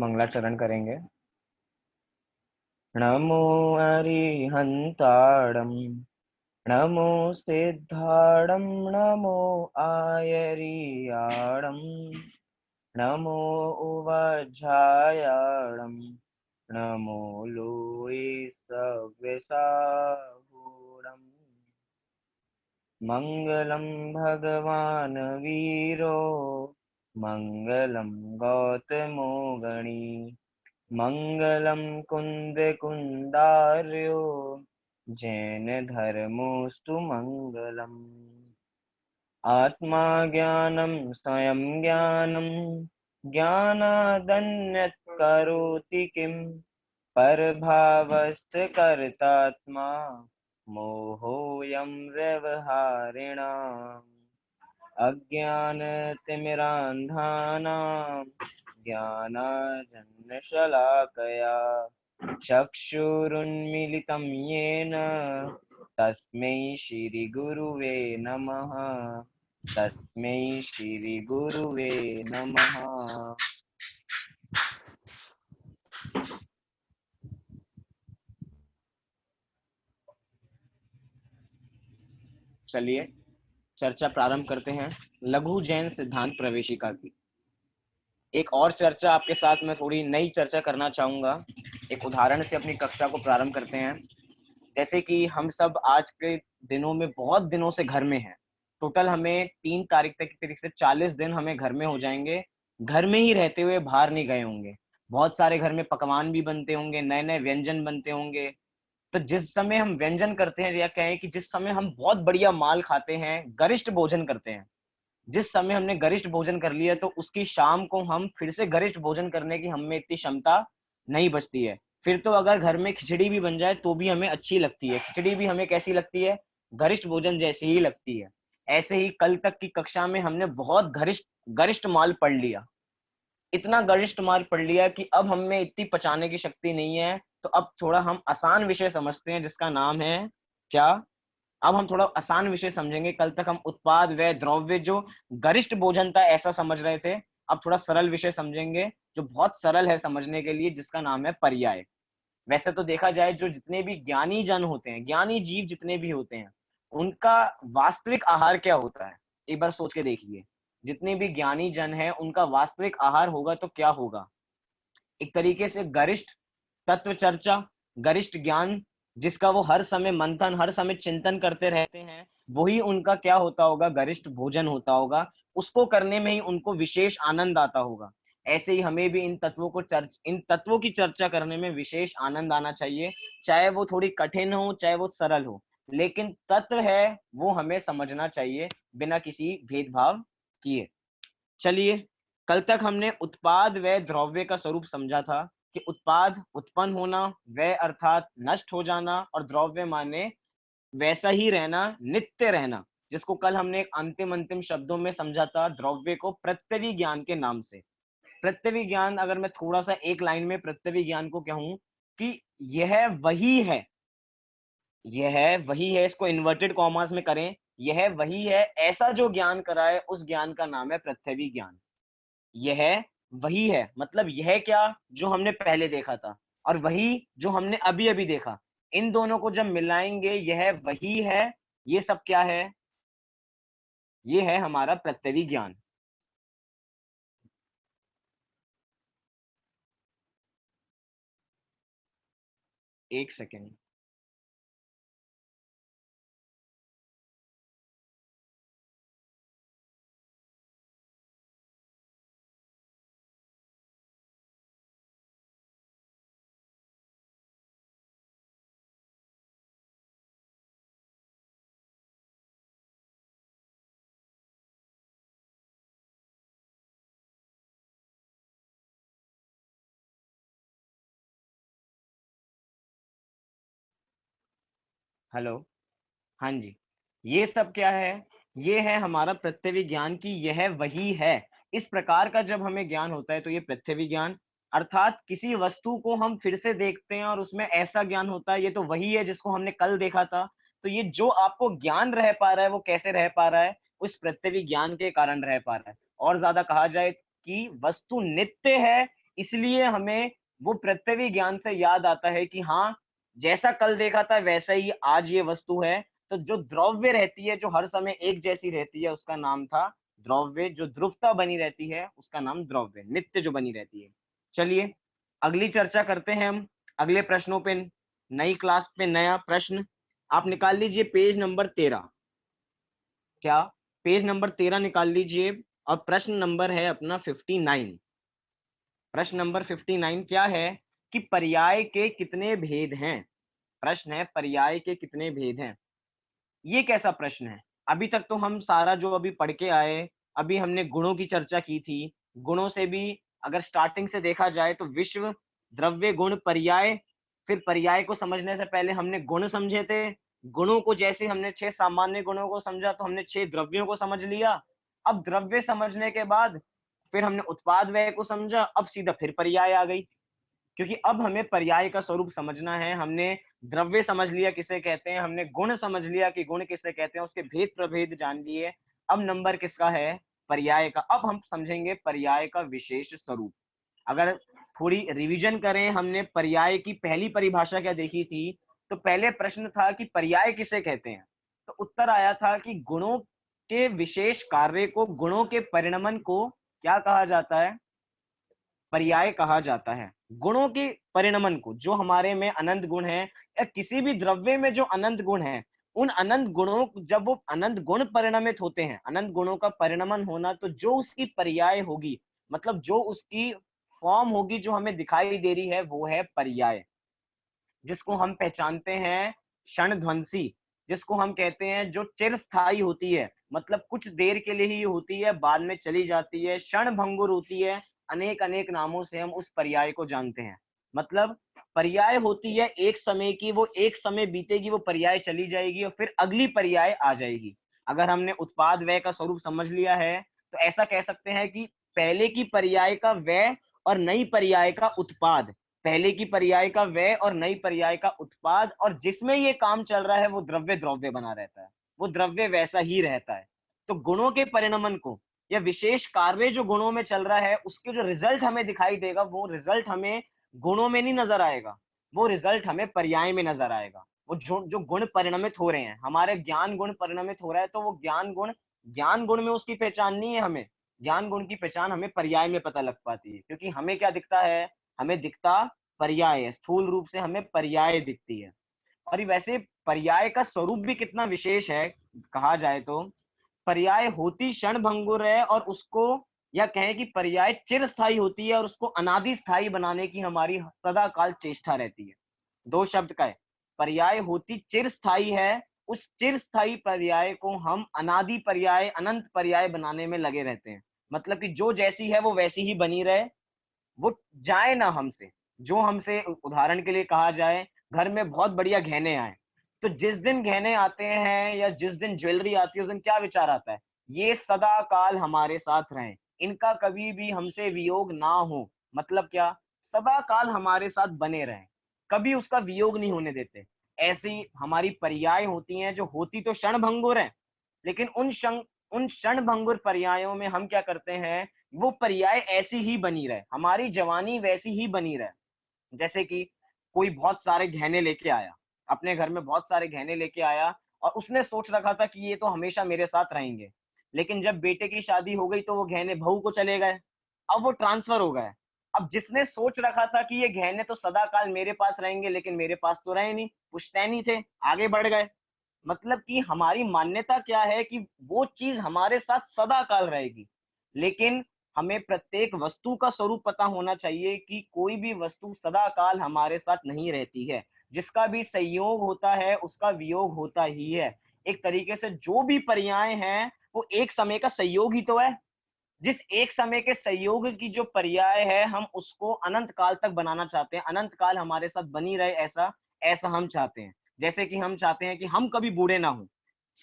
मंगलाचरण करेंगे। नमो अरिहंताणं, नमो सिद्धाणं, नमो आयरियाणं, नमो उवज्झायाणं, नमो लोये सव्यसाहूणम्। मंगलम भगवान वीरो, मंगलम गौतमो गणी, मंगलम कुंद कुंदार्यो, जैन धर्मोस्तु मंगलम। आत्मा ज्ञानम स्वयं ज्ञानम, ज्ञानादन्यत् करोति किम, परभावस्य कर्तात्मा, मोहोऽयं व्यवहारिणाम्। अज्ञानतिमिरान्धानां, ज्ञानाञ्जनशलाकया चक्षुरुन्मीलितं येन, तस्मै श्रीगुरुवे नमः। तस्मै श्रीगुरुवे नमः। चलिए चर्चा प्रारंभ करते हैं लघु जैन सिद्धांत प्रवेशिका की। एक और चर्चा आपके साथ में थोड़ी नई चर्चा करना चाहूंगा। एक उदाहरण से अपनी कक्षा को प्रारंभ करते हैं। जैसे कि हम सब आज के दिनों में बहुत दिनों से घर में हैं। टोटल हमें 3 तारीख तक के तरीके से 40 दिन हमें घर में हो जाएंगे। घर में ही रहते हुए बाहर नहीं गए होंगे। बहुत सारे घर में पकवान भी बनते होंगे, नए नए व्यंजन बनते होंगे। तो जिस समय हम व्यंजन करते हैं या कहें कि जिस समय हम बहुत बढ़िया माल खाते हैं, गरिष्ठ भोजन करते हैं, जिस समय हमने गरिष्ठ भोजन कर लिया तो उसकी शाम को हम फिर से गरिष्ठ भोजन करने की हम में इतनी क्षमता नहीं बचती है। फिर तो अगर घर में खिचड़ी भी बन जाए तो भी हमें अच्छी लगती है। खिचड़ी भी हमें कैसी लगती है? गरिष्ठ भोजन जैसी ही लगती है। ऐसे ही कल तक की कक्षा में हमने बहुत गरिष्ठ गरिष्ठ माल पढ़ लिया। इतना गरिष्ठ माल पढ़ लिया कि अब हम में इतनी पचाने की शक्ति नहीं है। तो अब थोड़ा हम आसान विषय समझते हैं जिसका नाम है क्या? अब हम थोड़ा आसान विषय समझेंगे। कल तक हम उत्पाद व द्रव्य जो गरिष्ठ भोजन था ऐसा समझ रहे थे। अब थोड़ा सरल विषय समझेंगे जो बहुत सरल है समझने के लिए, जिसका नाम है पर्याय। वैसे तो देखा जाए जो जितने भी ज्ञानी जन होते हैं, ज्ञानी जीव जितने भी होते हैं, उनका वास्तविक आहार क्या होता है? एक बार सोच के देखिए। जितने भी ज्ञानी जन है उनका वास्तविक आहार होगा तो क्या होगा? एक तरीके से गरिष्ठ तत्व चर्चा, गरिष्ठ ज्ञान, जिसका वो हर समय मंथन, हर समय चिंतन करते रहते हैं, वही उनका क्या होता होगा? गरिष्ठ भोजन होता होगा। उसको करने में ही उनको विशेष आनंद आता होगा। ऐसे ही हमें भी इन तत्वों की चर्चा करने में विशेष आनंद आना चाहिए। चाहे वो थोड़ी कठिन हो, चाहे वो सरल हो, लेकिन तत्व है वो हमें समझना चाहिए बिना किसी भेदभाव किए। चलिए, कल तक हमने उत्पाद व द्रव्य का स्वरूप समझा था कि उत्पाद उत्पन्न होना, व अर्थात नष्ट हो जाना, और द्रव्य माने वैसा ही रहना, नित्य रहना, जिसको कल हमने एक अंतिम अंतिम शब्दों में समझा था, द्रव्य को प्रत्यवि ज्ञान के नाम से। प्रत्यवि ज्ञान, अगर मैं थोड़ा सा एक लाइन में प्रत्यवि ज्ञान को कहूं कि यह वही है, यह वही है, इसको इन्वर्टेड कॉमास में करें, यह वही है, ऐसा जो ज्ञान कराए उस ज्ञान का नाम है प्रत्यवि ज्ञान। यह वही है मतलब यह क्या? जो हमने पहले देखा था, और वही जो हमने अभी अभी देखा, इन दोनों को जब मिलाएंगे यह वही है। ये सब क्या है? ये है हमारा प्रत्यवि ज्ञान। एक सेकेंड। हेलो। हाँ जी। ये सब क्या है? ये है हमारा पृथ्वी ज्ञान की यह वही है। इस प्रकार का जब हमें ज्ञान होता है तो ये पृथ्वी ज्ञान, अर्थात किसी वस्तु को हम फिर से देखते हैं और उसमें ऐसा ज्ञान होता है, ये तो वही है जिसको हमने कल देखा था। तो ये जो आपको ज्ञान रह पा रहा है वो कैसे रह पा रहा है? उस पृथ्वी ज्ञान के कारण रह पा रहा है। और ज्यादा कहा जाए कि वस्तु नित्य है, इसलिए हमें वो पृथ्वी ज्ञान से याद आता है कि हाँ, जैसा कल देखा था वैसा ही आज ये वस्तु है। तो जो द्रव्य रहती है, जो हर समय एक जैसी रहती है, उसका नाम था द्रव्य। जो ध्रुवता बनी रहती है उसका नाम द्रव्य, नित्य जो बनी रहती है। चलिए अगली चर्चा करते हैं हम अगले प्रश्नों पे। नई क्लास पे नया प्रश्न आप निकाल लीजिए, पेज नंबर 13। क्या? पेज नंबर 13 निकाल लीजिए और प्रश्न नंबर है अपना 59। प्रश्न नंबर 59 क्या है कि पर्याय के कितने भेद हैं? प्रश्न है पर्याय के कितने भेद हैं। ये कैसा प्रश्न है? अभी तक तो हम सारा जो अभी पढ़ के आए, अभी हमने गुणों की चर्चा की थी। गुणों से भी अगर स्टार्टिंग से देखा जाए तो विश्व, द्रव्य, गुण, पर्याय। फिर पर्याय को समझने से पहले हमने गुण समझे थे। गुणों को जैसे हमने 6 सामान्य गुणों को समझा तो हमने 6 द्रव्यों को समझ लिया। अब द्रव्य समझने के बाद फिर हमने उत्पाद व्यय को समझा, अब सीधा फिर पर्याय आ गई। क्योंकि अब हमें पर्याय का स्वरूप समझना है। हमने द्रव्य समझ लिया किसे कहते हैं, हमने गुण समझ लिया कि गुण किसे कहते हैं, उसके भेद प्रभेद जान लिए। अब नंबर किसका है? पर्याय का। अब हम समझेंगे पर्याय का विशेष स्वरूप। अगर थोड़ी रिवीजन करें, हमने पर्याय की पहली परिभाषा क्या देखी थी? तो पहले प्रश्न था कि पर्याय किसे कहते हैं। तो उत्तर आया था कि गुणों के विशेष कार्य को, गुणों के परिणमन को क्या कहा जाता है? पर्याय कहा जाता है। गुणों के परिणमन को, जो हमारे में अनंत गुण है या किसी भी द्रव्य में जो अनंत गुण है, उन अनंत गुणों, जब वो अनंत गुण परिणमित होते हैं, अनंत गुणों का परिणमन होना, तो जो उसकी पर्याय होगी, मतलब जो उसकी फॉर्म होगी जो हमें दिखाई दे रही है, वो है पर्याय। जिसको हम पहचानते हैं क्षणध्वंसी, जिसको हम कहते हैं जो चिरस्थायी होती है, मतलब कुछ देर के लिए ही होती है, बाद में चली जाती है, क्षण भंगुर होती है। अनेक अनेक नामों से हम उस पर्याय को जानते हैं। मतलब पर्याय होती है एक समय की, वो एक समय बीतेगी, वो पर्याय चली जाएगी और फिर अगली पर्याय आ जाएगी। अगर हमने उत्पाद व्यय का स्वरूप समझ लिया है तो ऐसा कह सकते हैं कि पहले की पर्याय का व्यय और नई पर्याय का उत्पाद, पहले की पर्याय का व्यय और नई पर्याय का उत्पाद, और जिसमें ये काम चल रहा है वो द्रव्य द्रव्य बना रहता है, वो द्रव्य वैसा ही रहता है। तो गुणों के परिणमन को, या विशेष कार्य जो गुणों में चल रहा है, उसके जो रिजल्ट हमें दिखाई देगा, वो रिजल्ट हमें गुणों में नहीं नजर आएगा, वो रिजल्ट हमें पर्याय में नजर आएगा। वो जो जो गुण परिणमित हो रहे हैं, हमारे ज्ञान गुण परिणमित हो रहा है, तो वो ज्ञान गुण में उसकी पहचान नहीं है हमें। ज्ञान गुण की पहचान हमें पर्याय में पता लग पाती है, क्योंकि हमें क्या दिखता है? हमें दिखता पर्याय है, स्थूल रूप से हमें पर्याय दिखती है। और ये वैसे पर्याय का स्वरूप भी कितना विशेष है कहा जाए तो। पर्याय होती क्षण भंगुर है, और उसको, या कहें कि पर्याय चिरस्थायी होती है और उसको अनादि स्थायी बनाने की हमारी सदा काल चेष्टा रहती है। दो शब्द का है। पर्याय होती चिरस्थायी है, उस चिरस्थायी पर्याय को हम अनादि पर्याय, अनंत पर्याय बनाने में लगे रहते हैं। मतलब कि जो जैसी है वो वैसी ही बनी रहे, वो जाए ना हमसे। जो हमसे, उदाहरण के लिए कहा जाए, घर में बहुत बढ़िया गहने आए, तो जिस दिन गहने आते हैं या जिस दिन ज्वेलरी आती है, उस दिन क्या विचार आता है? ये सदा काल हमारे साथ रहें, इनका कभी भी हमसे वियोग ना हो। मतलब क्या? सदा काल हमारे साथ बने रहें, कभी उसका वियोग नहीं होने देते। ऐसी हमारी पर्याय होती हैं, जो होती तो क्षण भंगुर है, लेकिन उन क्षण भंगुर पर्यायों में हम क्या करते हैं? वो पर्याय ऐसी ही बनी रहे, हमारी जवानी वैसी ही बनी रहे। जैसे कि कोई बहुत सारे गहने लेके आया, अपने घर में बहुत सारे गहने लेके आया, और उसने सोच रखा था कि ये तो हमेशा मेरे साथ रहेंगे। लेकिन जब बेटे की शादी हो गई तो वो गहने बहू को चले गए, अब वो ट्रांसफर हो गए। अब जिसने सोच रखा था कि ये गहने तो सदा काल मेरे पास रहेंगे, लेकिन मेरे पास तो रहे नहीं, पुश्तैनी थे, आगे बढ़ गए। मतलब कि हमारी मान्यता क्या है कि वो चीज हमारे साथ सदा काल रहेगी। लेकिन हमें प्रत्येक वस्तु का स्वरूप पता होना चाहिए कि कोई भी वस्तु सदा काल हमारे साथ नहीं रहती है। जिसका भी संयोग होता है उसका वियोग होता ही है। एक तरीके से जो भी पर्याय हैं वो एक समय का संयोग ही तो है। जिस एक समय के संयोग की जो पर्याय है, हम उसको अनंत काल तक बनाना चाहते हैं, अनंत काल हमारे साथ बनी रहे, ऐसा ऐसा हम चाहते हैं। जैसे कि हम चाहते हैं कि हम कभी बूढ़े ना हो,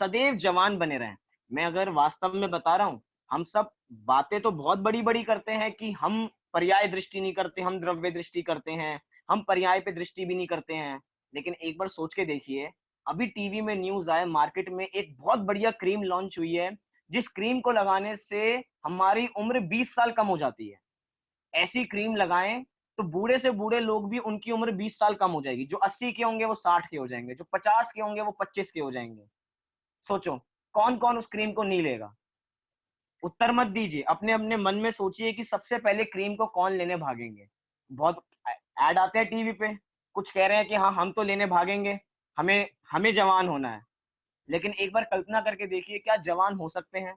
सदैव जवान बने रहें। मैं अगर वास्तव में बता रहा हूँ, हम सब बातें तो बहुत बड़ी बड़ी करते हैं कि हम पर्याय दृष्टि नहीं करते, हम द्रव्य दृष्टि करते हैं, हम पर्याय पे दृष्टि भी नहीं करते हैं। लेकिन एक बार सोच के देखिए, अभी टीवी में न्यूज आए, मार्केट में एक बहुत बढ़िया क्रीम लॉन्च हुई है, जिस क्रीम को लगाने से हमारी उम्र 20 साल कम हो जाती है। ऐसी क्रीम लगाएं तो बूढ़े से बूढ़े लोग भी उनकी उम्र 20 साल कम हो जाएगी। जो 80 के होंगे वो 60 के हो जाएंगे, जो 50 के होंगे वो 25 के हो जाएंगे। सोचो कौन कौन उस क्रीम को नहीं लेगा। उत्तर मत दीजिए, अपने अपने मन में सोचिए कि सबसे पहले क्रीम को कौन लेने भागेंगे। बहुत ऐड आते हैं टीवी पे, कुछ कह रहे हैं कि हाँ हम तो लेने भागेंगे, हमें हमें जवान होना है। लेकिन एक बार कल्पना करके देखिए, क्या जवान हो सकते हैं?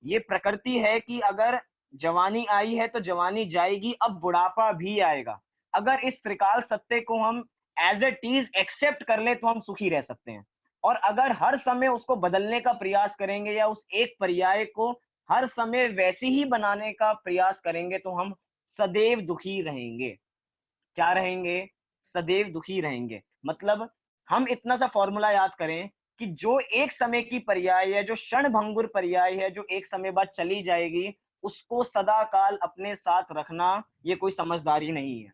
ये प्रकृति है कि अगर जवानी आई है तो जवानी जाएगी, अब बुढ़ापा भी आएगा। अगर इस त्रिकाल सत्य को हम एज इट इज एक्सेप्ट कर ले तो हम सुखी रह सकते हैं। और अगर हर समय उसको बदलने का प्रयास करेंगे या उस एक पर्याय को हर समय वैसे ही बनाने का प्रयास करेंगे तो हम सदैव दुखी रहेंगे। क्या रहेंगे? सदैव दुखी रहेंगे। मतलब हम इतना सा फॉर्मूला याद करें कि जो एक समय की पर्याय है, जो क्षणभंगुर पर्याय है, जो एक समय बाद चली जाएगी, उसको सदा काल अपने साथ रखना ये कोई समझदारी नहीं है।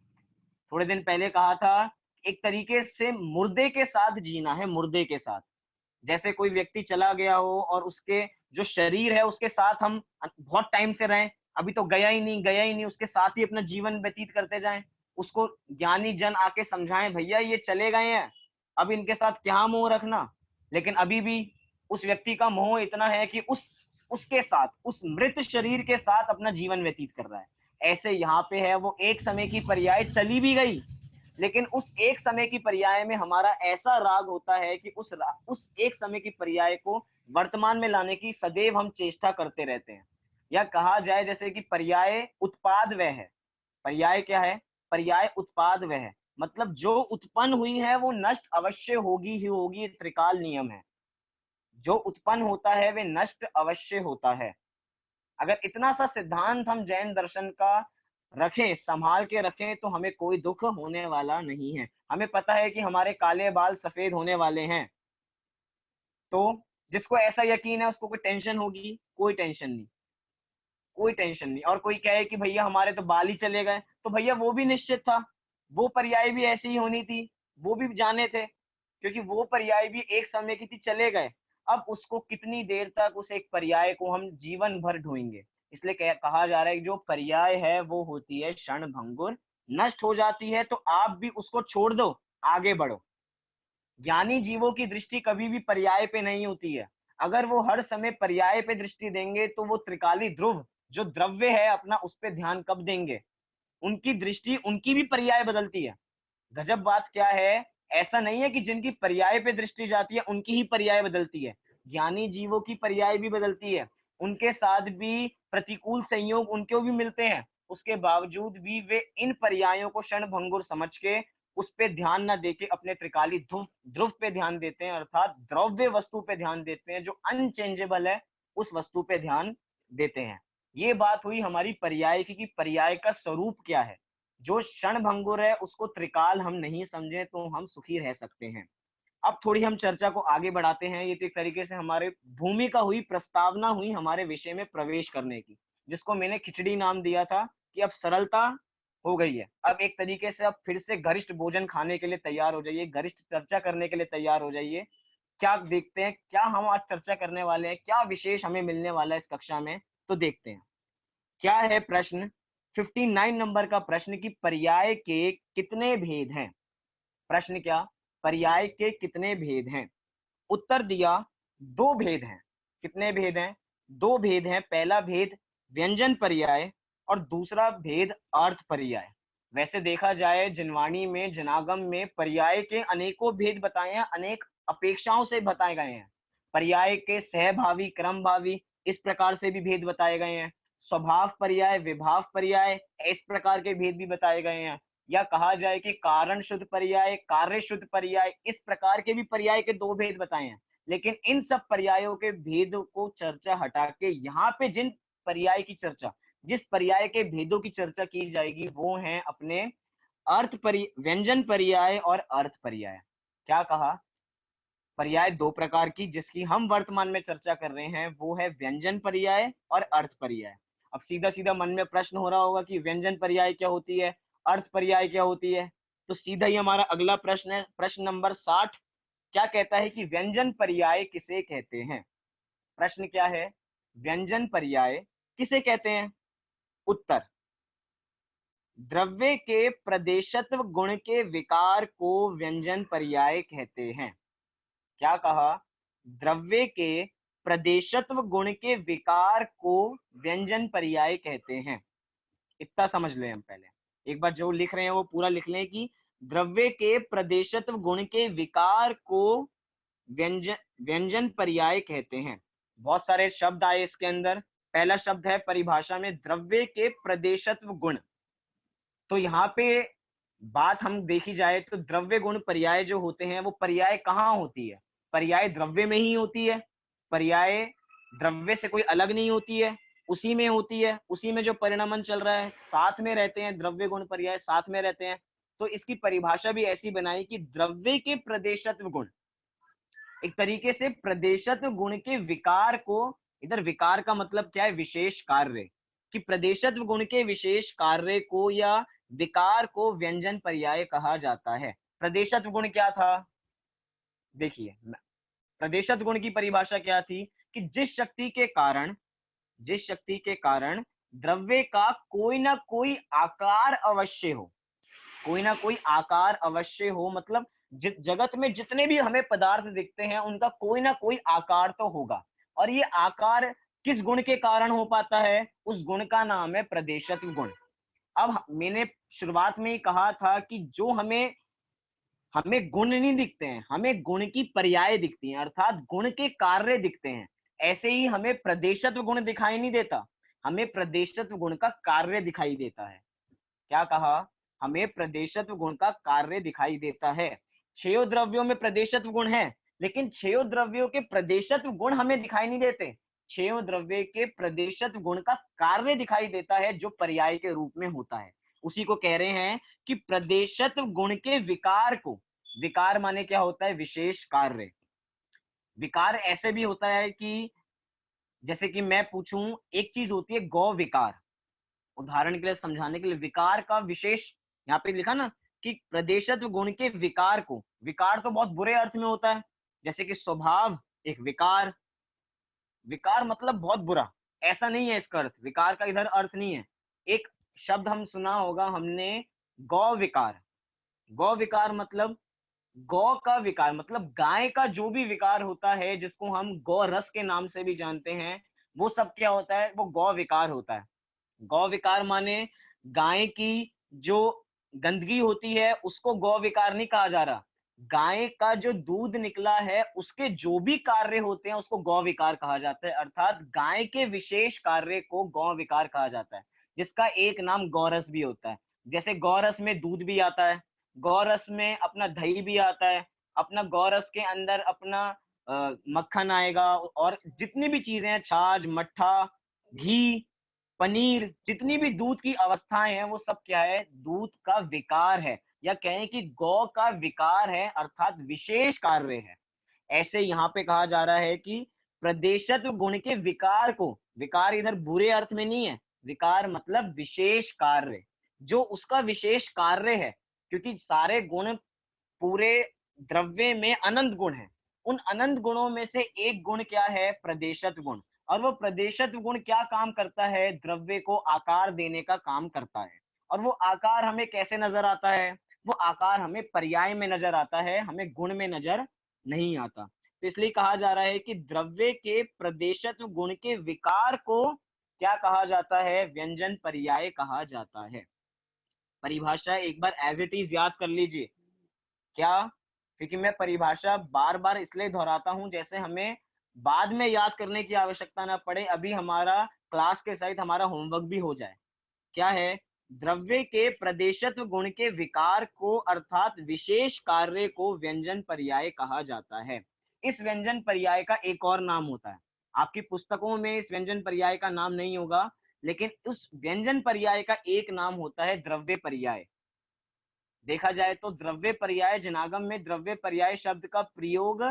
थोड़े दिन पहले कहा था, एक तरीके से मुर्दे के साथ जीना है, मुर्दे के साथ। जैसे कोई व्यक्ति चला गया हो और उसके जो शरीर है उसके साथ हम बहुत टाइम से रहें, अभी तो गया ही नहीं, गया ही नहीं, उसके साथ ही अपना जीवन व्यतीत करते जाएं। उसको ज्ञानी जन आके समझाएं, भैया ये चले गए हैं, अब इनके साथ क्या मोह रखना। लेकिन अभी भी उस व्यक्ति का मोह इतना है कि उसके साथ, उस मृत शरीर के साथ अपना जीवन व्यतीत कर रहा है। ऐसे यहाँ पे है, वो एक समय की पर्याय चली भी गई, लेकिन उस एक समय की पर्याय में हमारा ऐसा राग होता है कि उस एक समय की पर्याय को वर्तमान में लाने की सदैव हम चेष्टा करते रहते हैं। या कहा जाए जैसे कि पर्याय उत्पाद वह है। पर्याय क्या है? पर्याय उत्पाद वह है, मतलब जो उत्पन्न हुई है वो नष्ट अवश्य होगी ही होगी, त्रिकाल नियम है। जो उत्पन्न होता है वे नष्ट अवश्य होता है। अगर इतना सा सिद्धांत हम जैन दर्शन का रखें, संभाल के रखें, तो हमें कोई दुख होने वाला नहीं है। हमें पता है कि हमारे काले बाल सफेद होने वाले हैं, तो जिसको ऐसा यकीन है उसको कोई टेंशन होगी? कोई टेंशन नहीं, कोई टेंशन नहीं। और कोई कहे कि भैया हमारे तो बाल ही चले गए, तो भैया वो भी निश्चित था, वो पर्याय भी ऐसी ही होनी थी, वो भी जाने थे, क्योंकि वो पर्याय भी एक समय की थी, चले गए। अब उसको कितनी देर तक उस एक पर्याय को हम जीवन भर ढोएंगे? इसलिए कहा जा रहा है कि जो पर्याय है वो होती है क्षण भंगुर, नष्ट हो जाती है, तो आप भी उसको छोड़ दो, आगे बढ़ो। ज्ञानी जीवों की दृष्टि कभी भी पर्याय पे नहीं होती है। अगर वो हर समय पर्याय पे दृष्टि देंगे तो वो त्रिकाली ध्रुव जो द्रव्य है अपना उस पे ध्यान कब देंगे? उनकी दृष्टि, उनकी भी पर्याय बदलती है। गजब बात क्या है, ऐसा नहीं है कि जिनकी पर्याय पे दृष्टि जाती है उनकी ही पर्याय बदलती है। ज्ञानी जीवों की पर्याय भी बदलती है, उनके साथ भी प्रतिकूल संयोग उनको भी मिलते हैं। उसके बावजूद भी वे इन पर्यायों को क्षण भंगुर समझ के उस पे ध्यान न देके अपने त्रिकाली ध्रुव ध्रुव पे ध्यान देते हैं, अर्थात द्रव्य वस्तु पे ध्यान देते हैं, जो अनचेंजेबल है उस वस्तु पे ध्यान देते हैं। ये बात हुई हमारी पर्याय की कि पर्याय का स्वरूप क्या है। जो क्षण भंगुर है उसको त्रिकाल हम नहीं समझे तो हम सुखी रह सकते हैं। अब थोड़ी हम चर्चा को आगे बढ़ाते हैं। ये तो एक तरीके से हमारे भूमिका हुई, प्रस्तावना हुई हमारे विषय में प्रवेश करने की, जिसको मैंने खिचड़ी नाम दिया था कि अब सरलता हो गई है। अब एक तरीके से अब फिर से गरिष्ठ भोजन खाने के लिए तैयार हो जाइए, गरिष्ठ चर्चा करने के लिए तैयार हो जाइए। क्या देखते हैं, क्या हम आज चर्चा करने वाले हैं, क्या विशेष हमें मिलने वाला है इस कक्षा में, तो देखते हैं। क्या है प्रश्न? 59 नंबर का प्रश्न कि पर्याय के कितने भेद हैं? प्रश्न क्या? पर्याय के कितने भेद हैं? उत्तर दिया, दो भेद हैं। कितने भेद हैं? दो भेद हैं। पहला भेद व्यंजन पर्याय और दूसरा भेद अर्थ पर्याय। वैसे देखा जाए जिनवाणी में, जनागम में पर्याय के अनेकों भेद बताए हैं, अनेक अपेक्षाओं से बताए गए हैं। पर्याय के सहभावी, क्रमभावी, इस प्रकार से भी भेद बताए गए हैं। स्वभाव पर्याय, विभाव पर्याय, इस प्रकार के भेद भी बताए गए हैं। या कहा जाए कि कारण शुद्ध पर्याय, कार्य शुद्ध पर्याय, इस प्रकार के भी पर्याय के दो भेद बताए हैं। लेकिन इन सब पर्यायों के भेद को चर्चा हटा के यहाँ पे जिन पर्याय की चर्चा, जिस पर्याय के भेदों की चर्चा की जाएगी वो हैं अपने व्यंजन पर्याय और अर्थ पर्याय। क्या कहा? पर्याय दो प्रकार की जिसकी हम वर्तमान में चर्चा कर रहे हैं वो है व्यंजन पर्याय और अर्थ पर्याय। अब सीधा सीधा मन में प्रश्न हो रहा होगा कि व्यंजन पर्याय क्या होती है, अर्थ पर्याय क्या होती है। तो सीधा ही हमारा अगला प्रश्न है, प्रश्न नंबर 60। क्या कहता है कि व्यंजन पर्याय किसे कहते हैं? प्रश्न क्या है? व्यंजन पर्याय किसे कहते हैं? उत्तर, द्रव्य के प्रदेशत्व गुण के विकार को व्यंजन पर्याय कहते हैं। क्या कहा? द्रव्य के प्रदेशत्व गुण के विकार को व्यंजन पर्याय कहते हैं। इतना समझ लें हम पहले, एक बार जो लिख रहे हैं वो पूरा लिख लें कि द्रव्य के प्रदेशत्व गुण के विकार को व्यंजन व्यंजन पर्याय कहते हैं। बहुत सारे शब्द आए इसके अंदर। पहला शब्द है परिभाषा में द्रव्य के प्रदेशत्व गुण। तो यहाँ पे बात हम देखी जाए तो द्रव्य गुण पर्याय जो होते हैं वो पर्याय कहाँ होती है? पर्याय द्रव्य में ही होती है। पर्याय द्रव्य से कोई अलग नहीं होती है, उसी में होती है। उसी में जो परिणामन चल रहा है साथ में रहते हैं, द्रव्य गुण पर्याय साथ में रहते हैं। तो इसकी परिभाषा भी ऐसी बनाई कि द्रव्य के प्रदेशत्व गुण, एक तरीके से प्रदेशत्व गुण के विकार को, इधर विकार का मतलब क्या है? विशेष कार्य, कि प्रदेशत्व गुण के विशेष कार्य को या विकार को व्यंजन पर्याय कहा जाता है। प्रदेशत्व गुण क्या था? देखिए, प्रदेशत्व गुण की परिभाषा क्या थी कि जिस शक्ति के कारण द्रव्य का कोई ना कोई आकार अवश्य हो, कोई ना कोई आकार अवश्य हो, मतलब जगत में जितने भी हमें पदार्थ दिखते हैं उनका कोई ना कोई आकार तो होगा। और ये आकार किस गुण के कारण हो पाता है? उस गुण का नाम है प्रदेशत्व गुण। अब मैंने शुरुआत में ही कहा था कि जो हमें हमें गुण नहीं दिखते हैं, हमें गुण की पर्याय दिखती हैं, अर्थात गुण के कार्य दिखते हैं। ऐसे ही हमें प्रदेशत्व गुण दिखाई नहीं देता, हमें प्रदेशत्व गुण का कार्य दिखाई देता है। क्या कहा? हमें प्रदेशत्व गुण का कार्य दिखाई देता है। 6 द्रव्यों में प्रदेशत्व गुण है, लेकिन 6 द्रव्यों के प्रदेशत्व गुण हमें दिखाई नहीं देते। 6 द्रव्य के प्रदेशत्व गुण का कार्य दिखाई देता है, जो पर्याय के रूप में होता है। उसी को कह रहे हैं कि प्रदेशत्व गुण के विकार को, विकार माने क्या होता है? विशेष कार्य। विकार ऐसे भी होता है कि जैसे कि मैं पूछूं, एक चीज होती है गौ विकार, उदाहरण के लिए समझाने के लिए, विकार का विशेष यहाँ पे लिखा ना कि प्रदेशत्व गुण के विकार को, विकार तो बहुत बुरे अर्थ में होता है, जैसे कि स्वभाव एक विकार, विकार मतलब बहुत बुरा, ऐसा नहीं है इसका अर्थ, विकार का इधर अर्थ नहीं है। एक शब्द हम सुना होगा हमने, गौ विकार। गौ विकार मतलब, गौ का विकार मतलब गाय का जो भी विकार होता है, जिसको हम गौ रस के नाम से भी जानते हैं, वो सब क्या होता है? वो गौ विकार होता है। गौ विकार माने गाय की जो गंदगी होती है उसको गौ विकार नहीं कहा जा रहा, गाय का जो दूध निकला है उसके जो भी कार्य होते हैं उसको गौ विकार कहा जाता है। अर्थात गाय के विशेष कार्य को गौ विकार कहा जाता है, जिसका एक नाम गौरस भी होता है। जैसे गौरस में दूध भी आता है, गौरस में अपना दही भी आता है, अपना गौरस के अंदर अपना मक्खन आएगा, और जितनी भी चीजें हैं, छाछ, मट्ठा, घी, पनीर, जितनी भी दूध की अवस्थाएं हैं वो सब क्या है? दूध का विकार है, या कहें कि गौ का विकार है, अर्थात विशेष कार्य है। ऐसे यहाँ पे कहा जा रहा है कि प्रदेशत्व गुण के विकार को, विकार इधर बुरे अर्थ में नहीं है, विकार मतलब विशेष कार्य, जो उसका विशेष कार्य है, क्योंकि सारे गुण पूरे द्रव्य में अनंत गुण है। उन अनंत गुणों में से एक गुण क्या है? प्रदेशत्व गुण। और वो प्रदेशत्व गुण क्या काम करता है? द्रव्य को आकार देने का काम करता है। और वो आकार हमें कैसे नजर आता है? वो आकार हमें पर्याय में नजर आता है, हमें गुण में नजर नहीं आता। तो इसलिए कहा जा रहा है कि द्रव्य के प्रदेशत्व गुण के विकार को क्या कहा जाता है? व्यंजन पर्याय कहा जाता है। परिभाषा एक बार एज इट इज याद कर लीजिए। क्या? क्योंकि मैं परिभाषा बार बार इसलिए दोहराता हूं जैसे हमें बाद में याद करने की आवश्यकता ना पड़े, अभी हमारा क्लास के सहित हमारा होमवर्क भी हो जाए। क्या है? द्रव्य के प्रदेशत्व गुण के विकार को, अर्थात विशेष कार्य को व्यंजन पर्याय कहा जाता है। इस व्यंजन पर्याय का एक और नाम होता है, आपकी पुस्तकों में इस व्यंजन पर्याय का नाम नहीं होगा, लेकिन उस व्यंजन पर्याय का एक नाम होता है द्रव्य पर्याय। देखा जाए तो द्रव्य पर्याय, जनागम में द्रव्य पर्याय शब्द का प्रयोग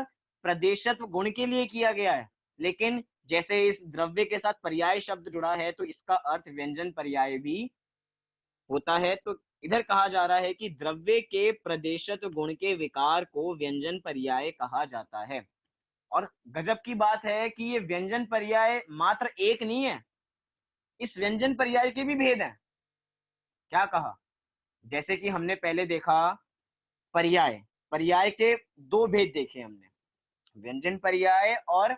प्रदेशत्व गुण के लिए किया गया है, लेकिन जैसे इस द्रव्य के साथ पर्याय शब्द जुड़ा है तो इसका अर्थ व्यंजन पर्याय भी होता है। तो इधर कहा जा रहा है कि द्रव्य के प्रदेशत्व गुण के विकार को व्यंजन पर्याय कहा जाता है। और गजब की बात है कि ये व्यंजन पर्याय मात्र एक नहीं है, इस व्यंजन पर्याय के भी भेद हैं। क्या कहा? जैसे कि हमने पहले देखा पर्याय, पर्याय के दो भेद देखे हमने, व्यंजन पर्याय और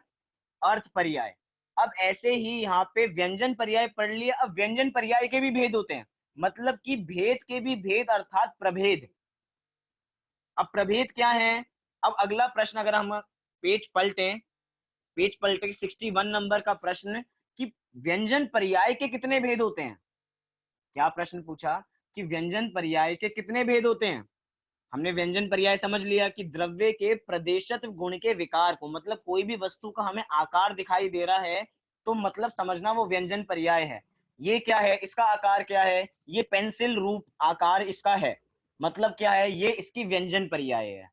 अर्थ पर्याय। अब ऐसे ही यहाँ पे व्यंजन पर्याय पढ़ लिए, अब व्यंजन पर्याय के भी भेद होते हैं, मतलब कि भेद के भी भेद अर्थात प्रभेद। अब प्रभेद क्या है? अब अगला प्रश्न अगर हम पेज पलटे 61 नंबर का प्रश्न कि व्यंजन पर्याय के कितने भेद होते हैं। क्या प्रश्न पूछा कि व्यंजन पर्याय के कितने भेद होते हैं। हमने व्यंजन पर्याय समझ लिया कि द्रव्य के प्रदेशत्व गुण के विकार को, मतलब कोई भी वस्तु का हमें आकार दिखाई दे रहा है तो मतलब समझना वो व्यंजन पर्याय है। ये क्या है? इसका आकार क्या है? ये पेंसिल रूप आकार इसका है, मतलब क्या है? ये इसकी व्यंजन पर्याय है।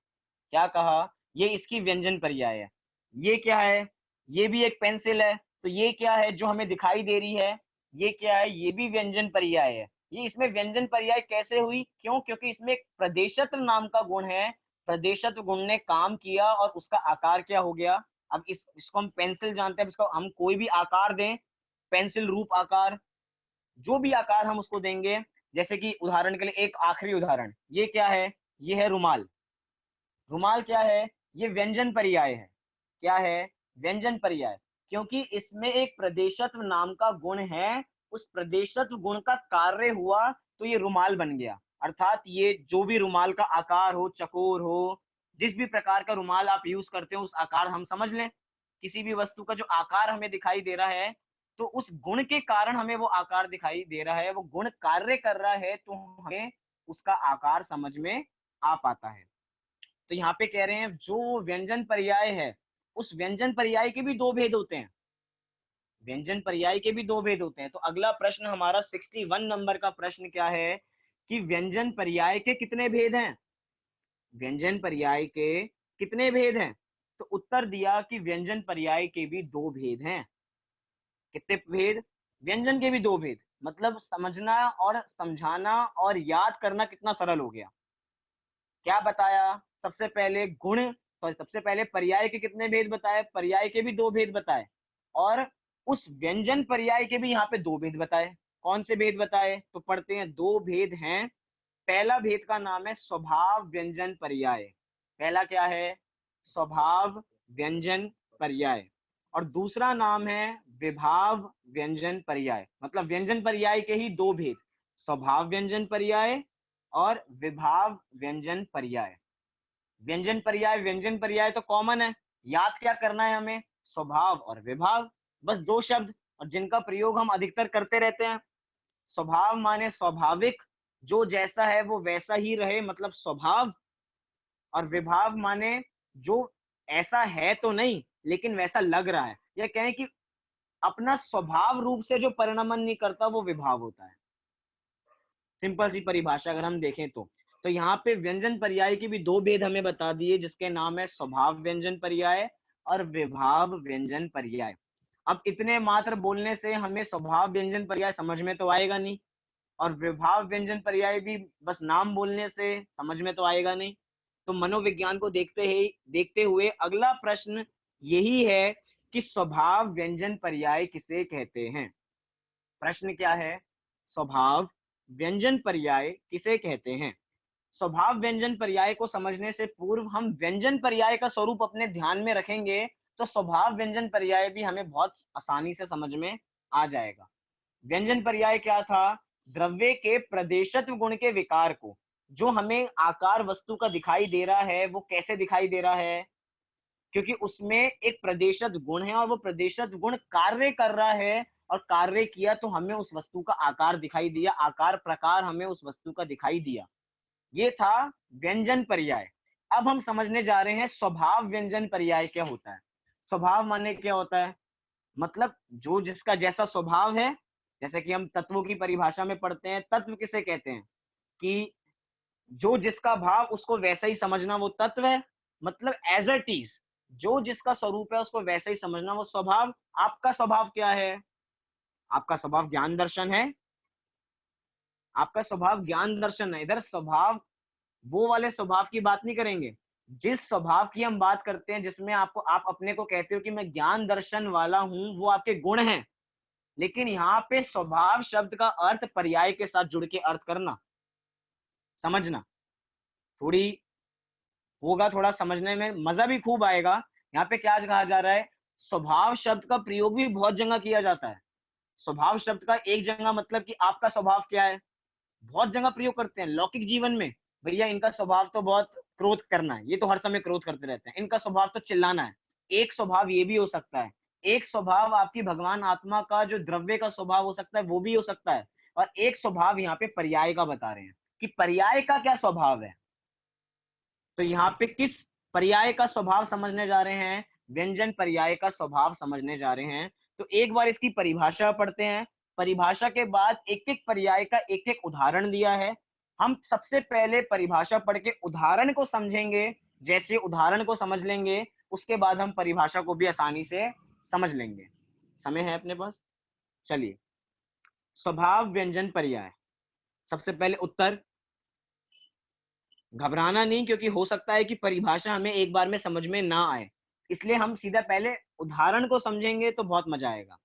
क्या कहा? ये इसकी व्यंजन पर्याय है। ये क्या है? ये भी एक पेंसिल है, तो ये क्या है जो हमें दिखाई दे रही है? ये क्या है? ये भी व्यंजन पर्याय है। ये इसमें व्यंजन पर्याय कैसे हुई? क्यों? क्योंकि इसमें एक प्रदेशत्व नाम का गुण है, प्रदेशत्व गुण ने काम किया और उसका आकार क्या हो गया। अब इसको हम पेंसिल जानते हैं, इसको हम कोई भी आकार दें, पेंसिल रूप आकार, जो भी आकार हम उसको देंगे, जैसे कि उदाहरण के लिए एक आखिरी उदाहरण, ये क्या है? ये है रुमाल। रुमाल क्या है? ये व्यंजन पर्याय है। क्या है? व्यंजन पर्याय। क्योंकि इसमें एक प्रदेशत्व नाम का गुण है, उस प्रदेशत्व गुण का कार्य हुआ तो ये रुमाल बन गया। अर्थात ये जो भी रुमाल का आकार हो, चकोर हो, जिस भी प्रकार का रुमाल आप यूज करते हो उस आकार हम समझ लें, किसी भी वस्तु का जो आकार हमें दिखाई दे रहा है तो उस गुण के कारण हमें वो आकार दिखाई दे रहा है, वो गुण कार्य कर रहा है तो हमें उसका आकार समझ में आ पाता है। तो यहाँ पे कह रहे हैं जो व्यंजन पर्याय है, उस व्यंजन पर्याय के भी दो भेद होते हैं, व्यंजन पर्याय के भी दो भेद होते हैं। तो अगला प्रश्न हमारा 61 नंबर का प्रश्न क्या है कि व्यंजन पर्याय के कितने भेद हैं। व्यंजन पर्याय के कितने भेद हैं? तो उत्तर दिया कि व्यंजन पर्याय के भी दो भेद हैं। कितने भेद? व्यंजन के भी दो भेद, मतलब समझना और समझाना और याद करना कितना सरल हो गया। क्या बताया? सबसे पहले गुण, सॉरी सबसे पहले पर्याय के कितने भेद बताए, पर्याय के भी दो भेद बताए, और उस व्यंजन पर्याय के भी यहाँ पे दो भेद बताए। कौन से भेद बताए? तो पढ़ते हैं, दो भेद हैं। पहला भेद का नाम है स्वभाव व्यंजन पर्याय। पहला क्या है? स्वभाव व्यंजन पर्याय। और दूसरा नाम है विभाव व्यंजन पर्याय। मतलब व्यंजन पर्याय के ही दो भेद, स्वभाव व्यंजन पर्याय और विभाव व्यंजन पर्याय। व्यंजन पर्याय तो कॉमन है, याद क्या करना है हमें? स्वभाव और विभाव, बस दो शब्द, और जिनका प्रयोग हम अधिकतर करते रहते हैं। स्वभाव माने स्वाभाविक, जो जैसा है वो वैसा ही रहे, मतलब स्वभाव। और विभाव माने जो ऐसा है तो नहीं लेकिन वैसा लग रहा है, या कहें कि अपना स्वभाव रूप से जो परिणमन नहीं करता वो विभाव होता है। सिंपल सी परिभाषा अगर हम देखें तो यहाँ पे व्यंजन पर्याय की भी दो भेद हमें बता दिए, जिसके नाम है स्वभाव व्यंजन पर्याय और विभाव व्यंजन पर्याय। अब इतने मात्र बोलने से हमें स्वभाव व्यंजन पर्याय समझ में तो आएगा नहीं, और विभाव व्यंजन पर्याय भी बस नाम बोलने से समझ में तो आएगा नहीं। तो मनोविज्ञान को देखते हुए अगला प्रश्न यही है कि स्वभाव व्यंजन पर्याय किसे कहते हैं। प्रश्न क्या है? स्वभाव व्यंजन पर्याय किसे कहते हैं। स्वभाव व्यंजन पर्याय को समझने से पूर्व हम व्यंजन पर्याय का स्वरूप अपने ध्यान में रखेंगे तो स्वभाव व्यंजन पर्याय भी हमें बहुत आसानी से समझ में आ जाएगा। व्यंजन पर्याय क्या था? द्रव्य के प्रदेशत्व गुण के विकार को, जो हमें आकार वस्तु का दिखाई दे रहा है वो कैसे दिखाई दे रहा है, क्योंकि उसमें एक प्रदेशत गुण है और वो प्रदेशत गुण कार्य कर रहा है, और कार्य किया तो हमें उस वस्तु का आकार दिखाई दिया, आकार प्रकार हमें उस वस्तु का दिखाई दिया। ये था व्यंजन पर्याय। अब हम समझने जा रहे हैं स्वभाव व्यंजन पर्याय क्या होता है। स्वभाव माने क्या होता है? मतलब जो जिसका जैसा स्वभाव है, जैसे कि हम तत्वों की परिभाषा में पढ़ते हैं, तत्व किसे कहते हैं कि जो जिसका भाव उसको वैसा ही समझना वो तत्व है। मतलब एज इट इज, जो जिसका स्वरूप है उसको वैसा ही समझना वो स्वभाव। आपका स्वभाव क्या है? आपका स्वभाव ज्ञान दर्शन है, आपका स्वभाव ज्ञान दर्शन है। इधर स्वभाव वो वाले स्वभाव की बात नहीं करेंगे, जिस स्वभाव की हम बात करते हैं जिसमें आप अपने को कहते हो कि मैं ज्ञान दर्शन वाला हूं, वो आपके गुण हैं। लेकिन यहाँ पे स्वभाव शब्द का अर्थ पर्याय के साथ जुड़ के अर्थ करना, समझना, थोड़ी होगा, थोड़ा समझने में मजा भी खूब आएगा। यहाँ पे क्या कहा जा रहा है, स्वभाव शब्द का प्रयोग भी बहुत जगह किया जाता है। स्वभाव शब्द का एक जगह मतलब कि आपका स्वभाव क्या है, बहुत जगह प्रयोग करते हैं लौकिक जीवन में। भैया इनका स्वभाव तो बहुत क्रोध करना है, ये तो हर समय क्रोध करते रहते हैं, इनका स्वभाव तो चिल्लाना है। एक स्वभाव ये भी हो सकता है। एक स्वभाव आपकी भगवान आत्मा का जो द्रव्य का स्वभाव हो सकता है वो भी हो सकता है। और एक स्वभाव यहाँ पे पर्याय का बता रहे हैं कि पर्याय का क्या स्वभाव है। तो यहाँ पे किस पर्याय का स्वभाव समझने जा रहे हैं, व्यंजन पर्याय का स्वभाव समझने जा रहे हैं। तो एक बार इसकी परिभाषा पढ़ते हैं, परिभाषा के बाद एक एक पर्याय का एक एक उदाहरण दिया है। हम सबसे पहले परिभाषा पढ़ के उदाहरण को समझेंगे, जैसे उदाहरण को समझ लेंगे उसके बाद हम परिभाषा को भी आसानी से समझ लेंगे। समय है अपने पास, चलिए। स्वभाव व्यंजन पर्याय, सबसे पहले उत्तर, घबराना नहीं, क्योंकि हो सकता है कि परिभाषा हमें एक बार में समझ में ना आए, इसलिए हम सीधा पहले उदाहरण को समझेंगे तो बहुत मजा आएगा।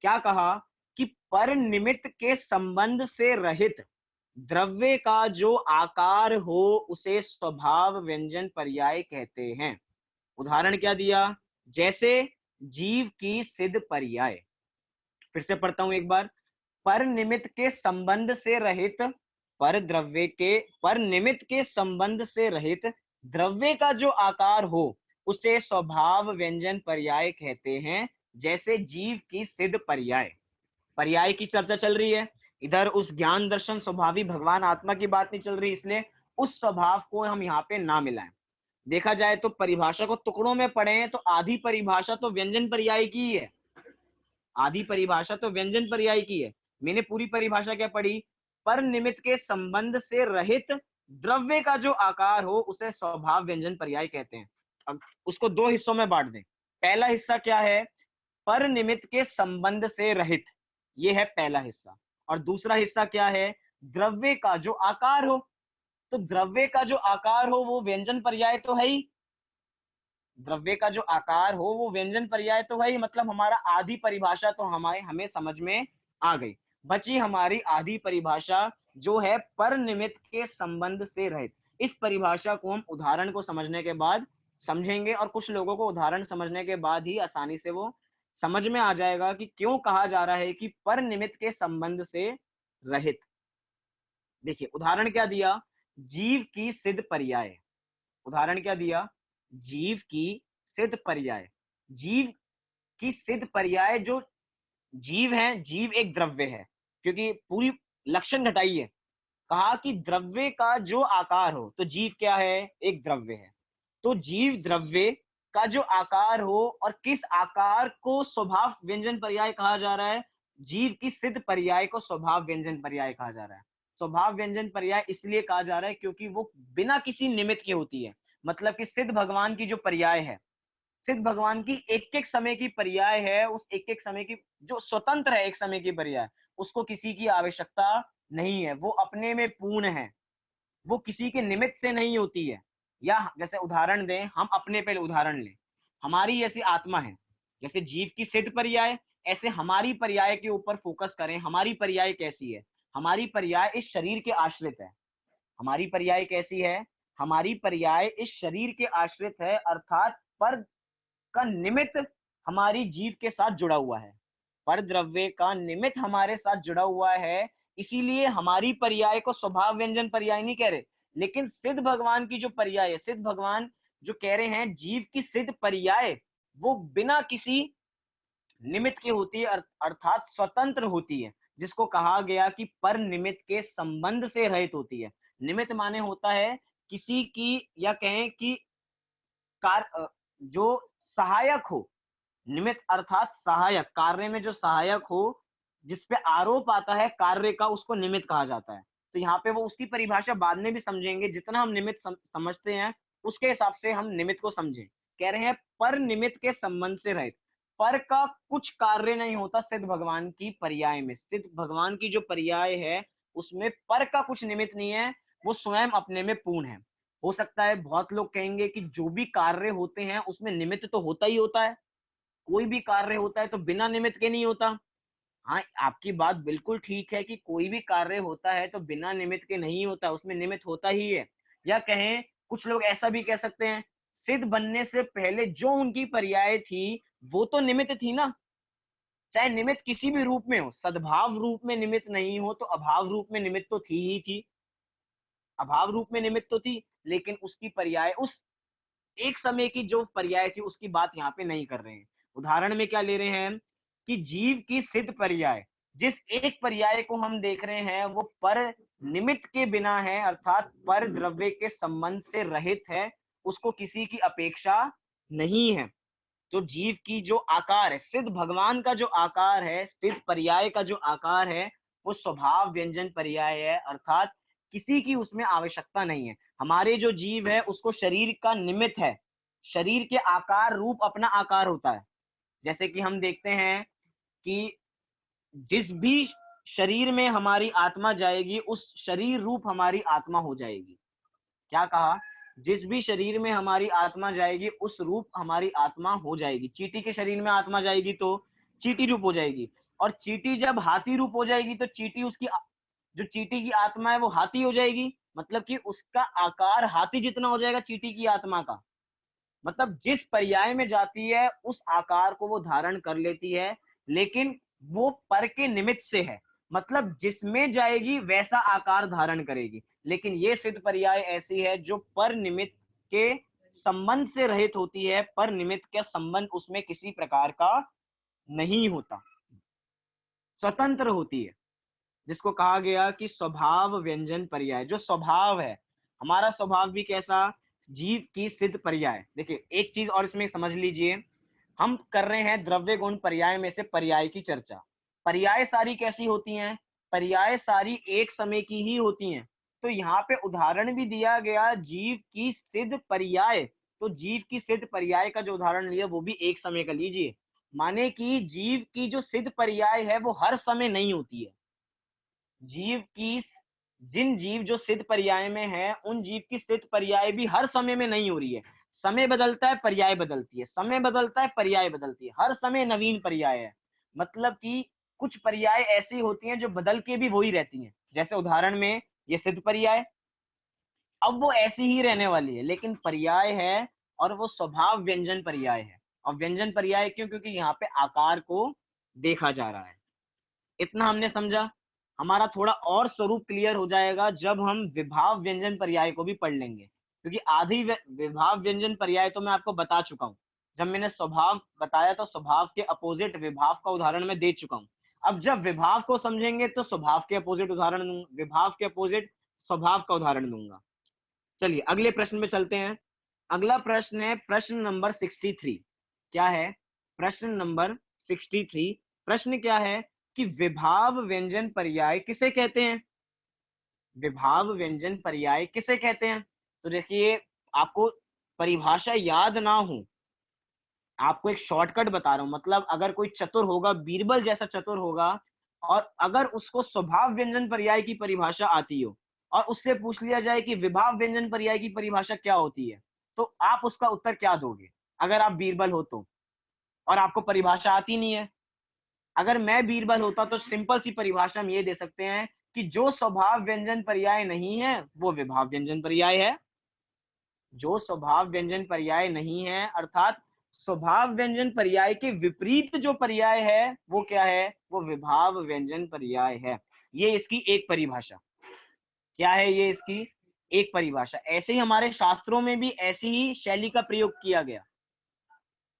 क्या कहा कि पर निमित्त के संबंध से रहित द्रव्य का जो आकार हो उसे स्वभाव व्यंजन पर्याय कहते हैं। उदाहरण क्या दिया, जैसे जीव की सिद्ध पर्याय। फिर से पढ़ता हूं एक बार, पर निमित्त के संबंध से रहित, पर द्रव्य के, पर निमित्त के संबंध से रहित द्रव्य का जो आकार हो उसे स्वभाव व्यंजन पर्याय कहते हैं। जैसे जीव की सिद्ध पर्याय, पर्याय की चर्चा चल रही है, इधर उस ज्ञान दर्शन स्वभावी भगवान आत्मा की बात नहीं चल रही, इसलिए उस स्वभाव को हम यहाँ पे ना मिलाएं। देखा जाए तो परिभाषा को टुकड़ों में पढ़े तो आधी परिभाषा तो व्यंजन पर्याय की ही है, आधी परिभाषा तो व्यंजन पर्याय की है। मैंने पूरी परिभाषा क्या पढ़ी, पर निमित्त के संबंध से रहित द्रव्य का जो आकार हो उसे स्वभाव व्यंजन पर्याय कहते हैं। अब उसको दो हिस्सों में बांट दें। पहला हिस्सा क्या है, पर निमित्त के संबंध से रहित, ये है पहला हिस्सा। और दूसरा हिस्सा क्या है, द्रव्य का जो आकार हो। तो द्रव्य का जो आकार हो वो व्यंजन पर्याय तो है ही, द्रव्य का जो आकार हो वो व्यंजन पर्याय तो है ही, मतलब हमारा आधी परिभाषा तो हमें समझ में आ गई। बची हमारी आधी परिभाषा जो है पर निमित्त के संबंध से रहित। इस परिभाषा को हम उदाहरण को समझने के बाद समझेंगे, और कुछ लोगों को उदाहरण समझने के बाद ही आसानी से वो समझ में आ जाएगा कि क्यों कहा जा रहा है कि पर निमित्त के संबंध से रहित। देखिए उदाहरण क्या दिया, जीव की सिद्ध पर्याय। उदाहरण क्या दिया, जीव की सिद्ध पर्याय। जीव की सिद्ध पर्याय, जो जीव है, जीव एक द्रव्य है, क्योंकि पूरी लक्षण घटाई है। कहा कि द्रव्य का जो आकार हो, तो जीव क्या है, एक द्रव्य है। तो जीव द्रव्य का जो आकार हो, और किस आकार को स्वभाव व्यंजन पर्याय कहा जा रहा है, जीव की सिद्ध पर्याय को स्वभाव व्यंजन पर्याय कहा जा रहा है। स्वभाव व्यंजन पर्याय इसलिए कहा जा रहा है क्योंकि वो बिना किसी निमित्त के होती है। मतलब कि सिद्ध भगवान की जो पर्याय है, सिद्ध भगवान की एक एक समय की पर्याय है, उस एक एक समय की जो स्वतंत्र है, एक समय की पर्याय, उसको किसी की आवश्यकता नहीं है, वो अपने में पूर्ण है, वो किसी के निमित्त से नहीं होती है। या जैसे उदाहरण दें, हम अपने पहले उदाहरण लें, हमारी ऐसी आत्मा है, जैसे जीव की सिद्ध पर्याय, ऐसे हमारी पर्याय के ऊपर फोकस करें। हमारी पर्याय कैसी है, हमारी पर्याय इस शरीर के आश्रित है। हमारी पर्याय कैसी है, हमारी पर्याय इस शरीर के आश्रित है, अर्थात पर का निमित्त हमारी जीव के साथ जुड़ा हुआ है, पर द्रव्य का निमित्त हमारे साथ जुड़ा हुआ है। इसीलिए हमारी पर्याय को स्वभाव व्यंजन पर्याय नहीं कह रहे। लेकिन सिद्ध भगवान की जो पर्याय है, सिद्ध भगवान जो कह रहे हैं जीव की सिद्ध पर्याय, वो बिना किसी निमित्त की होती है, अर्थात स्वतंत्र होती है, जिसको कहा गया कि पर निमित्त के संबंध से रहित होती है। निमित्त माने होता है किसी की, या कहें कि जो सहायक हो, निमित्त अर्थात सहायक, कार्य में जो सहायक हो, जिसपे आरोप आता है कार्य का, उसको निमित्त कहा जाता है। तो यहाँ पे वो उसकी परिभाषा बाद में भी समझेंगे, जितना हम निमित्त समझते हैं उसके हिसाब से हम निमित्त को समझें। कह रहे हैं पर निमित्त के संबंध से रहित, पर का कुछ कार्य नहीं होता सिद्ध भगवान की पर्याय में। सिद्ध भगवान की जो पर्याय है उसमें पर का कुछ निमित्त नहीं है, वो स्वयं अपने में पूर्ण है। हो सकता है बहुत लोग कहेंगे कि जो भी कार्य होते हैं उसमें निमित्त तो होता ही होता है, कोई भी कार्य होता है तो बिना निमित्त के नहीं होता। हाँ, आपकी बात बिल्कुल ठीक है कि कोई भी कार्य होता है तो बिना निमित्त के नहीं होता, उसमें निमित्त होता ही है। या कहें, कुछ लोग ऐसा भी कह सकते हैं, सिद्ध बनने से पहले जो उनकी पर्याय थी, वो तो निमित्त थी ना। चाहे निमित्त किसी भी रूप में हो, सद्भाव रूप में निमित्त नहीं हो तो अभाव रूप में निमित्त तो थी ही थी। अभाव रूप में निमित्त तो थी, लेकिन उसकी पर्याय, उस एक समय की जो पर्याय थी उसकी बात यहाँ पे नहीं कर रहे हैं। उदाहरण में क्या ले रहे हैं कि जीव की सिद्ध पर्याय, जिस एक पर्याय को हम देख रहे हैं वो पर निमित्त के बिना है, अर्थात पर द्रव्य के संबंध से रहित है, उसको किसी की अपेक्षा नहीं है। तो जीव की जो आकार है, सिद्ध भगवान का जो आकार है, सिद्ध पर्याय का जो आकार है, वो स्वभाव व्यंजन पर्याय है, अर्थात किसी की उसमें आवश्यकता नहीं है। हमारे जो जीव है उसको शरीर का निमित्त है, शरीर के आकार रूप अपना आकार होता है। जैसे कि हम देखते हैं कि जिस भी शरीर में हमारी आत्मा जाएगी उस शरीर रूप हमारी आत्मा हो जाएगी। क्या कहा? जिस भी शरीर में हमारी आत्मा जाएगी उस रूप हमारी आत्मा हो जाएगी। चींटी के शरीर में आत्मा जाएगी तो चींटी रूप हो जाएगी, और चींटी जब हाथी रूप हो जाएगी तो चींटी उसकी जो चींटी की आत्मा है वो हाथी हो जाएगी। मतलब कि उसका आकार हाथी जितना हो जाएगा चींटी की आत्मा का। मतलब जिस पर्याय में जाती है उस आकार को वो धारण कर लेती है, लेकिन वो पर के निमित्त से है। मतलब जिसमें जाएगी वैसा आकार धारण करेगी। लेकिन ये सिद्ध पर्याय ऐसी है जो पर निमित्त के संबंध से रहित होती है, पर निमित्त का संबंध उसमें किसी प्रकार का नहीं होता, स्वतंत्र होती है, जिसको कहा गया कि स्वभाव व्यंजन पर्याय। जो स्वभाव है, हमारा स्वभाव भी कैसा? जीव की सिद्ध पर्याय। देखिए एक चीज और इसमें समझ लीजिए, हम कर रहे हैं द्रव्य गुण पर्याय में से पर्याय की चर्चा। पर्याय सारी कैसी होती हैं? पर्याय सारी एक समय की ही होती हैं। तो यहाँ पे उदाहरण भी दिया गया जीव की सिद्ध पर्याय। तो जीव की सिद्ध पर्याय का जो उदाहरण लिया वो भी एक समय का लीजिए। माने कि जीव की जो सिद्ध पर्याय है वो हर समय नहीं होती है। जीव की जिन जीव जो सिद्ध पर्याय में है उन जीव की सिद्ध पर्याय भी हर समय में नहीं हो रही है। समय बदलता है, पर्याय बदलती है, समय बदलता है, पर्याय बदलती है, हर समय नवीन पर्याय है। मतलब कि कुछ पर्याय ऐसी होती हैं जो बदल के भी वही रहती हैं। जैसे उदाहरण में ये सिद्ध पर्याय, अब वो ऐसी ही रहने वाली है, लेकिन पर्याय है और वो स्वभाव व्यंजन पर्याय है। और व्यंजन पर्याय क्यों? क्योंकि यहाँ पे आकार को देखा जा रहा है। इतना हमने समझा। हमारा थोड़ा और स्वरूप क्लियर हो जाएगा जब हम विभाव व्यंजन पर्याय को भी पढ़ लेंगे, क्योंकि आधी विभाव व्यंजन पर्याय तो मैं आपको बता चुका हूँ। जब मैंने स्वभाव बताया तो स्वभाव के अपोजिट विभाव का उदाहरण मैं दे चुका हूँ। अब जब विभाव को समझेंगे तो स्वभाव के अपोजिट उदाहरण दूंगा, विभाव के अपोजिट स्वभाव का उदाहरण दूंगा। चलिए अगले प्रश्न में चलते हैं। अगला प्रश्न है प्रश्न नंबर 63। क्या है प्रश्न नंबर 63? प्रश्न क्या है कि विभाव व्यंजन पर्याय किसे कहते हैं? विभाव व्यंजन पर्याय किसे कहते हैं? तो देखिए, आपको परिभाषा याद ना हो, आपको एक शॉर्टकट बता रहा हूं। मतलब अगर कोई चतुर होगा, बीरबल जैसा चतुर होगा, और अगर उसको स्वभाव व्यंजन पर्याय की परिभाषा आती हो और उससे पूछ लिया जाए कि विभाव व्यंजन पर्याय की परिभाषा क्या होती है, तो आप उसका उत्तर क्या दोगे? अगर आप बीरबल हो तो, और आपको परिभाषा आती नहीं है। अगर मैं बीरबल होता तो सिंपल सी परिभाषा हम ये दे सकते हैं कि जो स्वभाव व्यंजन पर्याय नहीं है वो विभाव व्यंजन पर्याय है। जो स्वभाव व्यंजन पर्याय नहीं है, अर्थात स्वभाव व्यंजन पर्याय के विपरीत जो पर्याय है वो क्या है? वो विभाव व्यंजन पर्याय है। ये इसकी एक परिभाषा। क्या है ये इसकी एक परिभाषा? ऐसे ही हमारे शास्त्रों में भी ऐसी ही शैली का प्रयोग किया गया।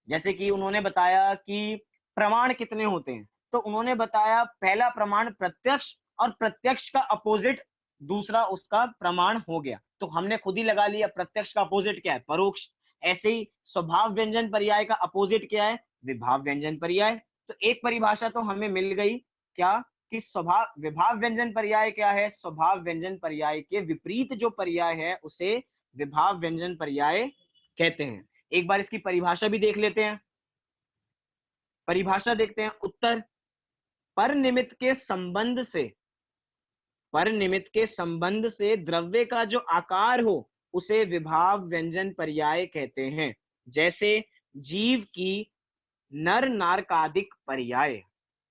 जैसे कि उन्होंने बताया कि प्रमाण कितने होते हैं, तो उन्होंने बताया पहला प्रमाण प्रत्यक्ष, और प्रत्यक्ष का अपोजिट दूसरा उसका प्रमाण हो गया। तो हमने खुद ही लगा लिया प्रत्यक्ष का अपोजिट क्या है? परोक्ष। ऐसे ही स्वभाव व्यंजन पर्याय का अपोजिट क्या है? विभाव व्यंजन पर्याय। तो एक परिभाषा तो हमें मिल गई। क्या? कि स्वभाव विभाव व्यंजन पर्याय क्या है? स्वभाव व्यंजन पर्याय के विपरीत जो पर्याय है उसे विभाव व्यंजन पर्याय कहते हैं। एक बार इसकी परिभाषा भी देख लेते हैं। परिभाषा देखते हैं। उत्तर, पर निमित्त के संबंध से, पर निमित्त के संबंध से द्रव्य का जो आकार हो उसे विभाव व्यंजन पर्याय कहते हैं। जैसे जीव की नर नारकादिक पर्याय।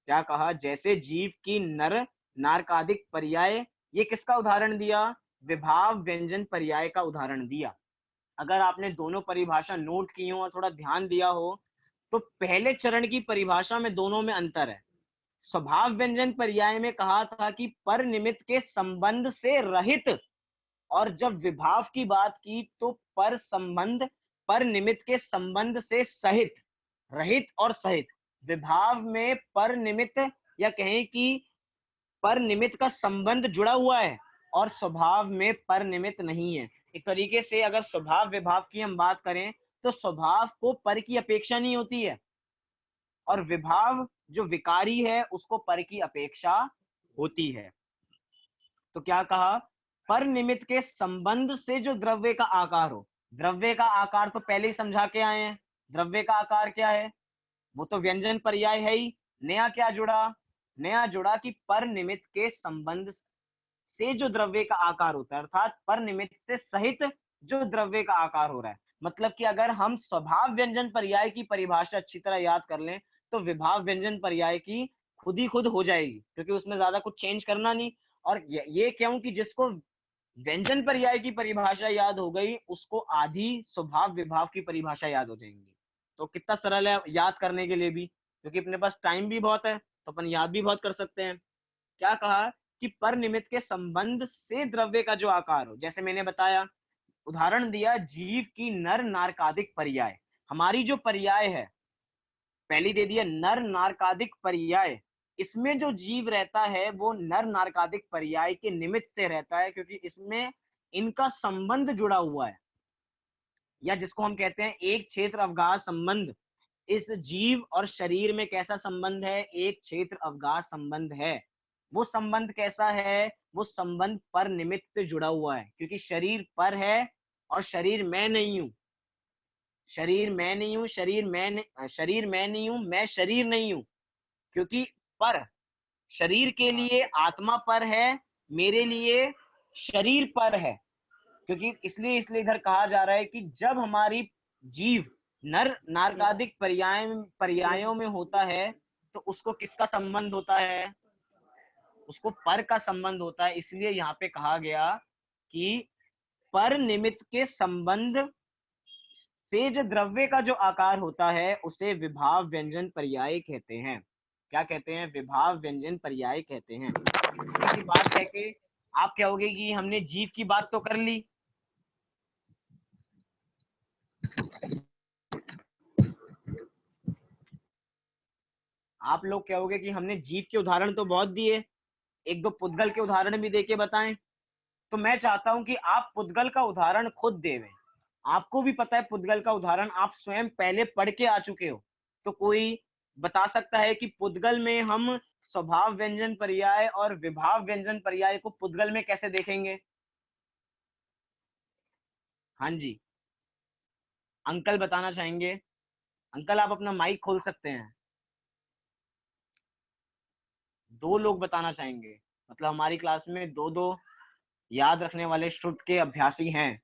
क्या कहा, जैसे जीव की नर नारकादिक पर्याय, ये किसका उदाहरण दिया, विभाव व्यंजन पर्याय का उदाहरण दिया। अगर आपने दोनों परिभाषा नोट की हो और थोड़ा ध्यान दिया हो तो पहले चरण की परिभाषा में दोनों में अंतर है। स्वभाव व्यंजन पर्याय में कहा था कि पर निमित्त के संबंध से रहित, और जब विभाव की बात की तो पर संबंध, पर निमित्त के संबंध से सहित, रहित और सहित। विभाव में पर निमित्त या कहें कि पर निमित्त का संबंध जुड़ा हुआ है और स्वभाव में पर निमित्त नहीं है। एक तरीके से अगर स्वभाव विभाव की हम बात करें तो स्वभाव को पर की अपेक्षा नहीं होती है और विभाव जो विकारी है उसको पर की अपेक्षा होती है। तो क्या कहा, पर निमित्त के संबंध से जो द्रव्य का आकार हो, द्रव्य का आकार तो पहले ही समझा के आए हैं, द्रव्य का आकार क्या है, वो तो व्यंजन पर्याय है ही। नया क्या जुड़ा, नया जुड़ा कि पर निमित्त के संबंध से जो द्रव्य का आकार होता है, अर्थात पर निमित्त से सहित जो द्रव्य का आकार हो रहा है। मतलब कि अगर हम स्वभाव व्यंजन पर्याय की परिभाषा अच्छी तरह याद कर लें तो विभाव व्यंजन पर्याय की खुद ही खुद हो जाएगी, क्योंकि उसमें ज्यादा कुछ चेंज करना नहीं। और ये क्यों कि जिसको व्यंजन पर्याय की परिभाषा याद हो गई उसको आधी स्वभाव विभाव की परिभाषा याद हो जाएंगी। तो कितना सरल है याद करने के लिए भी, क्योंकि अपने पास टाइम भी बहुत है तो अपन याद भी बहुत कर सकते हैं। क्या कहा कि पर निमित्त के संबंध से द्रव्य का जो आकार हो, जैसे मैंने बताया उदाहरण दिया जीव की नर नारकादिक पर्याय। हमारी जो पर्याय है पहली दे दिया नर नारकादिक पर्याय, इसमें जो जीव रहता है वो नर नारकादिक पर्याय के निमित्त से रहता है, क्योंकि इसमें इनका संबंध जुड़ा हुआ है, या जिसको हम कहते हैं एक क्षेत्र अवगाह संबंध। इस जीव और शरीर में कैसा संबंध है, एक क्षेत्र अवगाह संबंध है। वो संबंध कैसा है, वो संबंध पर निमित्त से जुड़ा हुआ है, क्योंकि शरीर पर है और शरीर मैं नहीं हूं, शरीर मैं नहीं हूं, शरीर मैं नहीं हूं, मैं शरीर नहीं हूं। क्योंकि पर शरीर के लिए आत्मा पर है, मेरे लिए शरीर पर है। क्योंकि इसलिए इधर कहा जा रहा है कि जब हमारी जीव नर नारकादिक पर्यायों में होता है तो उसको किसका संबंध होता है, उसको पर का संबंध होता है। इसलिए यहाँ पे कहा गया कि पर निमित्त के संबंध से जो द्रव्य का जो आकार होता है उसे विभाव व्यंजन पर्याय कहते हैं। क्या कहते हैं, विभाव व्यंजन पर्याय कहते हैं। इसी बात कह के आप कहोगे कि हमने जीव की बात तो कर ली, आप लोग कहोगे कि हमने जीव के उदाहरण तो बहुत दिए, एक दो पुद्गल के उदाहरण भी देके बताएं। तो मैं चाहता हूं कि आप पुद्गल का उदाहरण खुद देवें। आपको भी पता है पुद्गल का उदाहरण, आप स्वयं पहले पढ़ के आ चुके हो। तो कोई बता सकता है कि पुद्गल में हम स्वभाव व्यंजन पर्याय और विभाव व्यंजन पर्याय को पुद्गल में कैसे देखेंगे? हाँ जी, अंकल बताना चाहेंगे। अंकल आप अपना माइक खोल सकते हैं। दो लोग बताना चाहेंगे, मतलब हमारी क्लास में दो दो याद रखने वाले श्रुत के अभ्यासी हैं,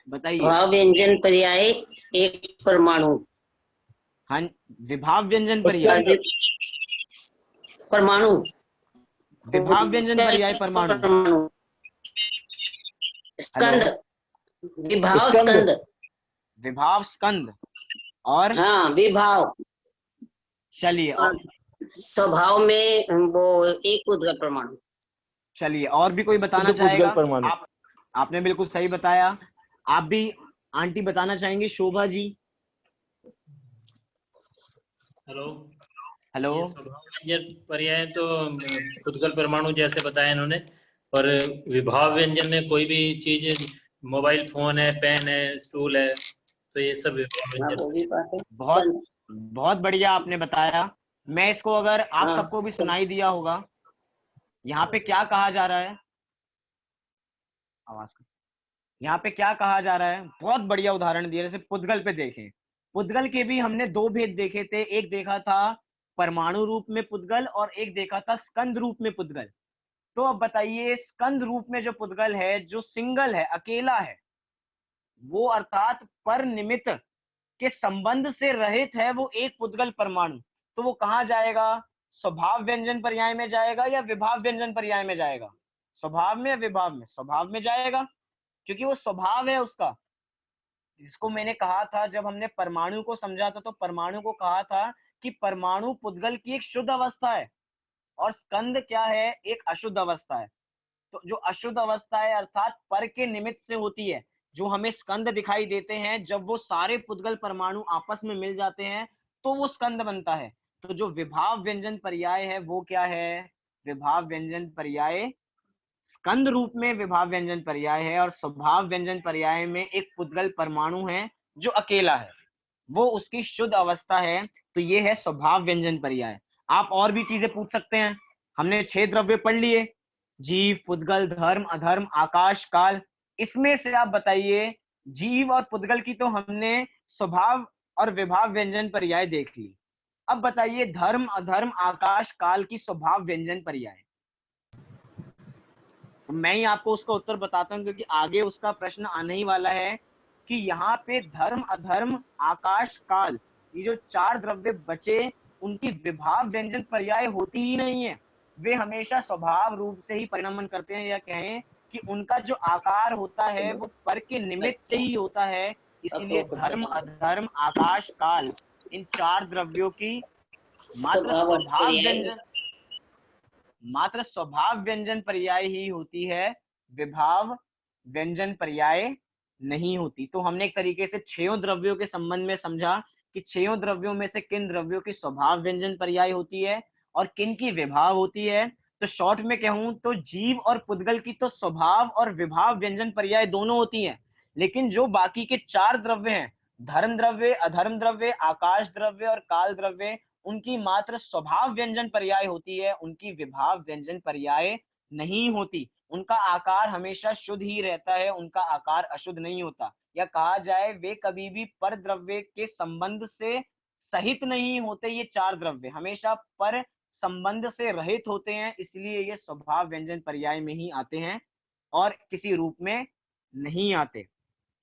बताइए। भाव व्यंजन पर्याय एक परमाणु। हाँ, विभाव व्यंजन उसके पर्याय, अंदर परमाणु, विभाव व्यंजन पर्याय परमाणु। परमाणु, हेलो, स्कंद, विभाव स्कंद, स्कंद। विभाव स्कंद और हाँ, विभाव। चलिए और स्वभाव में वो एक उद्गत परमाणु। चलिए और भी कोई बताना शुद्ध पुद्गल चाहेगा? परमाणु। आपने बिल्कुल सही बताया। आप भी आंटी बताना चाहेंगे, शोभा जी। हेलो। हेलो, ये स्वभाव व्यंजन पर्याय तो पुद्गल परमाणु जैसे बताया इन्होंने, और विभाव व्यंजन में कोई भी चीज, मोबाइल फोन है, पेन है, स्टूल है, तो ये सब विभाव हाँ, व्यंजन। वो भी बात है। बहुत बहुत बढ़िया आपने बताया। मैं इसको अगर आप हाँ, सबको भी सुनाई दिया होगा, यहाँ पे क्या कहा जा रहा है, आवाज को, यहाँ पे क्या कहा जा रहा है, बहुत बढ़िया उदाहरण दिया। जैसे पुद्गल पे देखें, पुद्गल के भी हमने दो भेद देखे थे, एक देखा था परमाणु रूप में पुद्गल और एक देखा था स्कंद रूप में पुद्गल। तो अब बताइए, स्कंद रूप में जो पुद्गल है, जो सिंगल है, अकेला है, वो अर्थात पर निमित्त के संबंध से रहित है, वो एक पुद्गल परमाणु, तो वो कहाँ जाएगा, स्वभाव व्यंजन पर्याय में जाएगा या विभाव व्यंजन पर्याय में जाएगा? स्वभाव में या विभाव में? स्वभाव में जाएगा, क्योंकि वो स्वभाव है उसका। जिसको मैंने कहा था जब हमने परमाणु को समझा था, तो परमाणु को कहा था कि परमाणु पुद्गल की एक शुद्ध अवस्था है और स्कंद क्या है? एक अशुद्ध अवस्था है। तो जो अशुद्ध अवस्था है अर्थात पर के निमित्त से होती है, जो हमें स्कंद दिखाई देते हैं, जब वो सारे पुद्गल परमाणु आपस में मिल जाते हैं तो वो स्कंद बनता है। तो जो विभाव व्यंजन पर्याय है वो क्या है? विभाव व्यंजन पर्याय स्कंद रूप में विभाव व्यंजन पर्याय है, और स्वभाव व्यंजन पर्याय में एक पुद्गल परमाणु है जो अकेला है, वो उसकी शुद्ध अवस्था है। तो ये है स्वभाव व्यंजन पर्याय। आप और भी चीजें पूछ सकते हैं। हमने 6 द्रव्य पढ़ लिए, जीव, पुद्गल, धर्म, अधर्म, आकाश, काल। इसमें से आप बताइए, जीव और पुद्गल की तो हमने स्वभाव और विभाव व्यंजन पर्याय देख ली। अब बताइए धर्म, अधर्म, आकाश, काल की स्वभाव व्यंजन पर्याय। तो मैं ही आपको उसका उत्तर बताता हूँ, क्योंकि आगे उसका प्रश्न आने ही वाला है कि यहाँ पे धर्म, अधर्म, आकाश, काल, ये जो 4 द्रव्य बचे, उनकी विभाव व्यंजन पर्याय होती ही नहीं है। वे हमेशा स्वभाव रूप से ही परिणमन करते हैं, या कहें कि उनका जो आकार होता है वो पर के निमित्त से ही होता है। इसीलिए धर्म, अधर्म, आकाश, काल, इन 4 द्रव्यों की मात्र स्वभाव व्यंजन पर्याय ही होती है, विभाव व्यंजन पर्याय नहीं होती। तो हमने एक तरीके से 6 द्रव्यों के संबंध में समझा कि 6 द्रव्यों में से किन द्रव्यों की स्वभाव व्यंजन पर्याय होती है और किन की विभाव होती है। तो शॉर्ट में कहूं तो जीव और पुद्गल की तो स्वभाव और विभाव व्यंजन पर्याय दोनों होती हैं, लेकिन जो बाकी के 4 द्रव्य हैं, धर्म द्रव्य, अधर्म द्रव्य, आकाश द्रव्य और काल द्रव्य, उनकी मात्र स्वभाव व्यंजन पर्याय होती है, उनकी विभाव व्यंजन पर्याय नहीं होती। उनका आकार हमेशा शुद्ध ही रहता है, उनका आकार अशुद्ध नहीं होता। या कहा जाए वे कभी भी पर द्रव्य के संबंध से सहित नहीं होते। ये 4 द्रव्य हमेशा पर संबंध से रहित होते हैं, इसलिए ये स्वभाव व्यंजन पर्याय में ही आते हैं और किसी रूप में नहीं आते।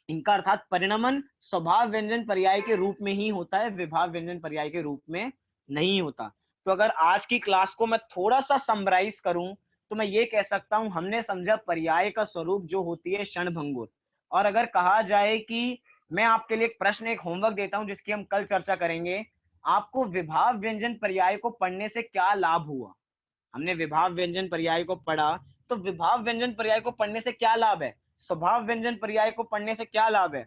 इनका अर्थात परिणमन स्वभाव व्यंजन पर्याय के रूप में ही होता है, विभाव व्यंजन पर्याय के रूप में नहीं होता। तो अगर आज की क्लास को मैं थोड़ा सा समराइज करूं तो मैं ये कह सकता हूं, हमने समझा पर्याय का स्वरूप जो होती है क्षणभंगुर। और अगर कहा जाए कि मैं आपके लिए एक प्रश्न, एक होमवर्क देता हूं जिसकी हम कल चर्चा करेंगे, आपको विभाव व्यंजन पर्याय को पढ़ने से क्या लाभ हुआ? हमने विभाव व्यंजन पर्याय को पढ़ा, तो विभाव व्यंजन पर्याय को पढ़ने से क्या लाभ है? स्वभाव व्यंजन पर्याय को पढ़ने से क्या लाभ है?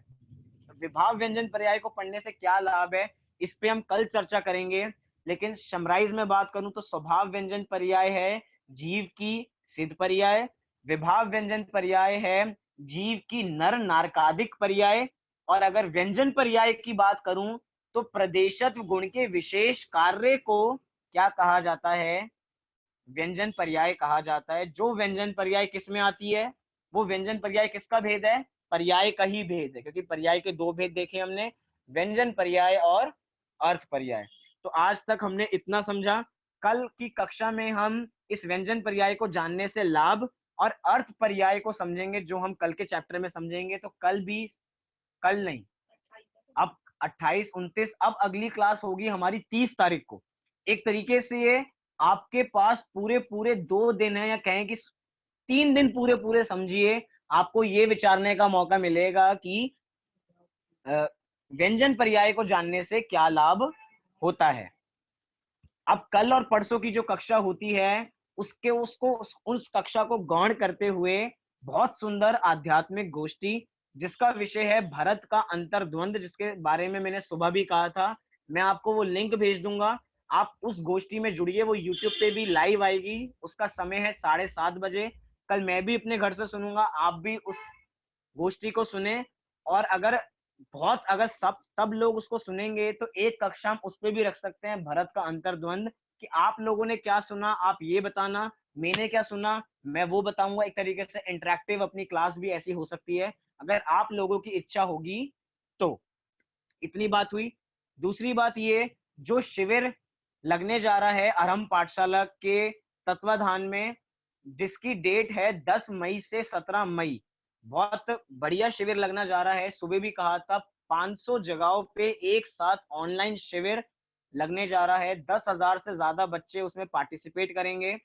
विभाव व्यंजन पर्याय को पढ़ने से क्या लाभ है? इस पे हम कल चर्चा करेंगे। लेकिन समराइज में बात करूं तो स्वभाव व्यंजन पर्याय है जीव की सिद्ध पर्याय, विभाव व्यंजन पर्याय है जीव की नर नारकादिक पर्याय, और अगर व्यंजन पर्याय की बात करूं तो प्रदेशत्व गुण के विशेष कार्य को क्या कहा जाता है? व्यंजन पर्याय कहा जाता है। जो व्यंजन पर्याय किस में आती है? वो व्यंजन पर्याय किसका भेद है? पर्याय का ही भेद है, क्योंकि पर्याय के 2 भेद देखे हमने, व्यंजन पर्याय और अर्थ पर्याय। तो आज तक हमने इतना समझा। कल की कक्षा में हम इस व्यंजन पर्याय को जानने से लाभ और अर्थ पर्याय को समझेंगे, जो हम कल के चैप्टर में समझेंगे। तो कल नहीं, अब 28, 29, अब अगली क्लास होगी हमारी 30 तारीख को। एक तरीके से आपके पास पूरे पूरे 2 दिन है, या कहें कि 3 दिन पूरे पूरे समझिए, आपको ये विचारने का मौका मिलेगा कि व्यंजन पर्याय को जानने से क्या लाभ होता है। अब कल और परसों की जो कक्षा होती है उस कक्षा को गौण करते हुए बहुत सुंदर आध्यात्मिक गोष्ठी, जिसका विषय है भरत का अंतर्द्वंद, जिसके बारे में मैंने सुबह भी कहा था। मैं आपको वो लिंक भेज दूंगा, आप उस गोष्ठी में जुड़िए। वो यूट्यूब पे भी लाइव आएगी, उसका समय है 7:30 बजे। कल मैं भी अपने घर से सुनूंगा, आप भी उस गोष्ठी को सुने। और अगर सब लोग उसको सुनेंगे तो एक कक्षा हम उस पर भी रख सकते हैं, भरत का अंतर्द्वंद, कि आप लोगों ने क्या सुना, आप ये बताना, मैंने क्या सुना, मैं वो बताऊंगा। एक तरीके से इंटरेक्टिव अपनी क्लास भी ऐसी हो सकती है, अगर आप लोगों की इच्छा होगी तो। इतनी बात हुई। दूसरी बात ये, जो शिविर लगने जा रहा है आरंभ पाठशाला के तत्वाधान में, जिसकी डेट है 10 मई से 17 मई, बहुत बढ़िया शिविर लगना जा रहा है। सुबह भी कहा था 500 जगहों पे एक साथ ऑनलाइन शिविर लगने जा रहा है। 10,000 से ज्यादा बच्चे उसमें पार्टिसिपेट करेंगे।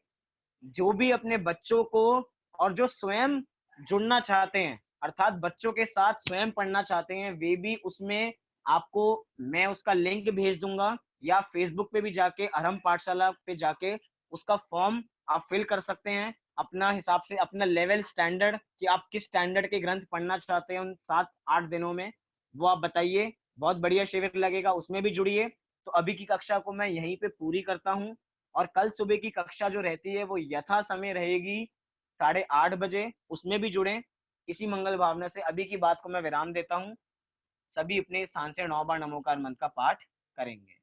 जो भी अपने बच्चों को और जो स्वयं जुड़ना चाहते हैं, अर्थात बच्चों के साथ स्वयं पढ़ना चाहते हैं, वे भी उसमें आपको मैं उसका लिंक भेज दूंगा, या फेसबुक पे भी जाके अरहम पाठशाला पे जाके उसका फॉर्म आप फिल कर सकते हैं अपना हिसाब से, अपना लेवल स्टैंडर्ड कि आप किस स्टैंडर्ड के ग्रंथ पढ़ना चाहते हैं उन 7-8 दिनों में, वो आप बताइए। बहुत बढ़िया शिविर लगेगा, उसमें भी जुड़िए। तो अभी की कक्षा को मैं यहीं पे पूरी करता हूँ, और कल सुबह की कक्षा जो रहती है वो यथा समय रहेगी 8:30 बजे, उसमें भी जुड़ें। इसी मंगल भावना से अभी की बात को मैं विराम देता हूँ। सभी अपने स्थान से 9 बार नमोकार मंत्र का पाठ करेंगे।